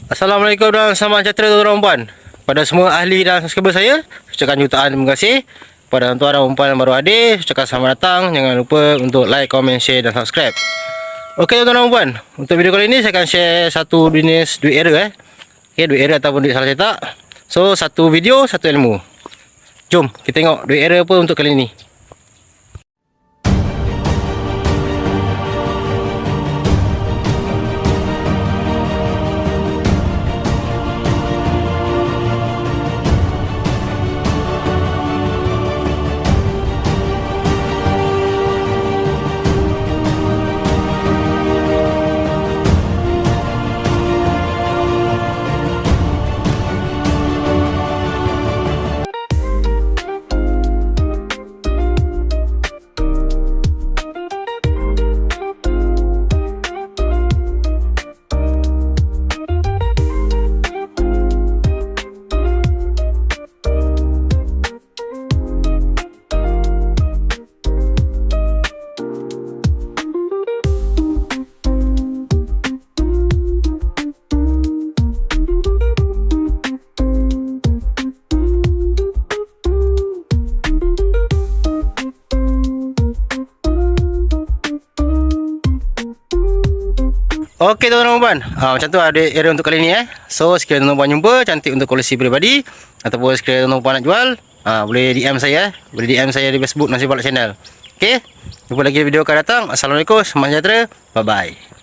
Assalamualaikum dan selamat sejahtera tuan-tuan dan puan. Pada semua ahli dan subscriber saya ucapkan jutaan terima kasih. Pada tuan-tuan dan puan yang baru hadir, ucapkan selamat datang. Jangan lupa untuk like, komen, share dan subscribe. Okey tuan-tuan dan puan, untuk video kali ini saya akan share satu jenis duit era Okey, duit era ataupun duit salah cetak. So satu video, satu ilmu. Jom kita tengok duit era apa untuk kali ini. Okey tuan-tuan dan puan, macam tu ada era untuk kali ni So sekiranya tuan-tuan puan jumpa cantik untuk koleksi peribadi ataupun sekiranya tuan-tuan puan nak jual, boleh DM saya, boleh DM saya di Facebook Nasib Balak Channel. Okey, jumpa lagi di video akan datang. Assalamualaikum, selamat sejahtera, bye bye.